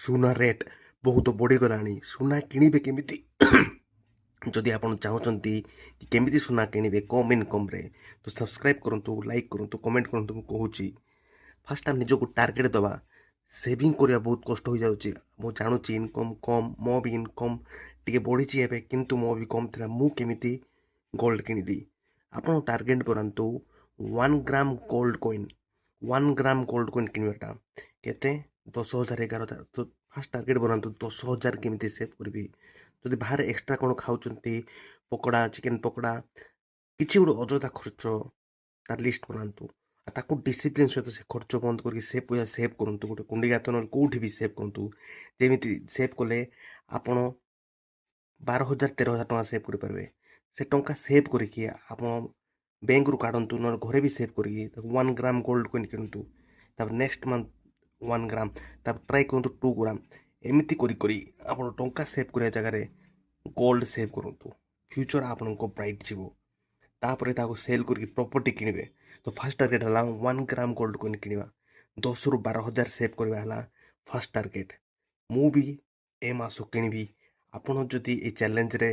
ସୁନା ରେଟ୍ ବହୁତ ବଢ଼ିଗଲାଣି। ସୁନା କିଣିବେ କେମିତି? ଯଦି ଆପଣ ଚାହୁଁଛନ୍ତି କି କେମିତି ସୁନା କିଣିବେ କମ୍ ଇନକମ୍ରେ, ତ ସବସ୍କ୍ରାଇବ୍ କରନ୍ତୁ, ଲାଇକ୍ କରନ୍ତୁ, କମେଣ୍ଟ କରନ୍ତୁ। ମୁଁ କହୁଛି ଫାର୍ଷ୍ଟ ଆମେ ନିଜକୁ ଟାର୍ଗେଟ୍ ଦେବା। ସେଭିଂ କରିବା ବହୁତ କଷ୍ଟ ହୋଇଯାଉଛି। ମୁଁ ଜାଣୁଛି ଇନକମ୍ କମ୍, ମୋ ବି ଇନକମ୍ ଟିକେ ବଢ଼ିଛି ଏବେ, କିନ୍ତୁ ମୋ ବି କମ୍ ଥିଲା। ମୁଁ କେମିତି ଗୋଲ୍ଡ କିଣିଲି? ଆପଣ ଟାର୍ଗେଟ୍ କରାନ୍ତୁ 1 gram gold coin. 1 gram gold coin କିଣିବାଟା କେତେ? 10,000 11,000। ତ ଫାର୍ଷ୍ଟ ଟାର୍ଗେଟ୍ ବନାନ୍ତୁ 10,000 କେମିତି ସେଭ୍ କରିବି। ଯଦି ବାହାରେ ଏକ୍ସଟ୍ରା କ'ଣ ଖାଉଛନ୍ତି, ପକୋଡ଼ା, ଚିକେନ୍ ପକୋଡ଼ା, କିଛି ଗୋଟେ ଅଯଥା ଖର୍ଚ୍ଚ, ତାର ଲିଷ୍ଟ ବନାନ୍ତୁ। ଆଉ ତାକୁ ଡିସିପ୍ଲିନ୍ ସହିତ ସେ ଖର୍ଚ୍ଚ ବନ୍ଦ କରିକି ସେ ପଇସା ସେଭ୍ କରନ୍ତୁ। ଗୋଟେ କୁଣ୍ଡି ଗାତ ନହେଲେ କେଉଁଠି ବି ସେଭ୍ କରନ୍ତୁ। ଯେମିତି ସେଭ୍ କଲେ ଆପଣ 12,000 13,000 ଟଙ୍କା ସେଭ୍ କରିପାରିବେ। ସେ ଟଙ୍କା ସେଭ୍ କରିକି ଆପଣ ବ୍ୟାଙ୍କରୁ କାଢ଼ନ୍ତୁ, ନହେଲେ ଘରେ ବି ସେଭ୍ କରିକି ତାକୁ 1 ଗ୍ରାମ ଗୋଲ୍ଡ କଏନ୍ କିଣନ୍ତୁ। ତାପରେ ନେକ୍ସଟ ମନ୍ଥ 1 ଗ୍ରାମ, ତାପରେ ଟ୍ରାଏ କରନ୍ତୁ 2 ଗ୍ରାମ। ଏମିତି କରି ଆପଣ ଟଙ୍କା ସେଭ୍ କରିବା ଜାଗାରେ ଗୋଲ୍ଡ ସେଭ୍ କରନ୍ତୁ। ଫ୍ୟୁଚର ଆପଣଙ୍କ ବ୍ରାଇଟ୍ ଯିବ। ତାପରେ ତାକୁ ସେଲ୍ କରିକି ପ୍ରପର୍ଟି କିଣିବେ। ତ ଫାର୍ଷ୍ଟ ଟାର୍ଗେଟ୍ ହେଲା 1 ଗ୍ରାମ ଗୋଲ୍ଡ କଏନ୍ କିଣିବା। 10ରୁ 12,000 ସେଭ୍ କରିବା ହେଲା ଫାର୍ଷ୍ଟ ଟାର୍ଗେଟ୍। ମୁଁ ବି ଏ ମାସ କିଣିବି। ଆପଣ ଯଦି ଏ ଚ୍ୟାଲେଞ୍ଜରେ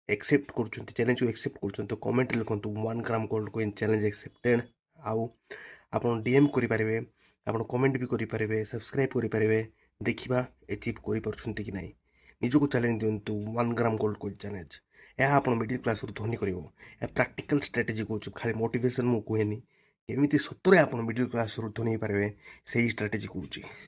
ଚ୍ୟାଲେଞ୍ଜକୁ ଏକ୍ସେପ୍ଟ କରୁଛନ୍ତି, ତ କମେଣ୍ଟରେ ଲେଖନ୍ତୁ 1 ଗ୍ରାମ ଗୋଲ୍ଡ କଏନ୍ ଚ୍ୟାଲେଞ୍ଜ ଏକ୍ସେପ୍ଟେଡ୍। ଆଉ ଆପଣ DM କରିପାରିବେ, ଆପଣ କମେଣ୍ଟ ବି କରିପାରିବେ, ସବସ୍କ୍ରାଇବ୍ କରିପାରିବେ। ଦେଖିବା ଏଚିଭ୍ କରିପାରୁଛନ୍ତି କି ନାହିଁ। ନିଜକୁ ଚ୍ୟାଲେଞ୍ଜ ଦିଅନ୍ତୁ 1 ଗ୍ରାମ ଗୋଲ୍ଡ କଏନ୍ ଚ୍ୟାଲେଞ୍ଜ। ଏହା ଆପଣ ମିଡ଼ିଲ୍ କ୍ଲାସ୍ରୁ ଧନୀ କରିବ। ଏହା ପ୍ରାକ୍ଟିକାଲ୍ ଷ୍ଟ୍ରାଟେଜି କହୁଛୁ, ଖାଲି ମୋଟିଭେସନ୍ ମୁଁ କୁହେନି। କେମିତି ସତରେ ଆପଣ ମିଡ଼ିଲ୍ କ୍ଲାସ୍ରୁ ଧନୀ ହେଇପାରିବେ, ସେଇ ଷ୍ଟ୍ରାଟେଜି କହୁଛି।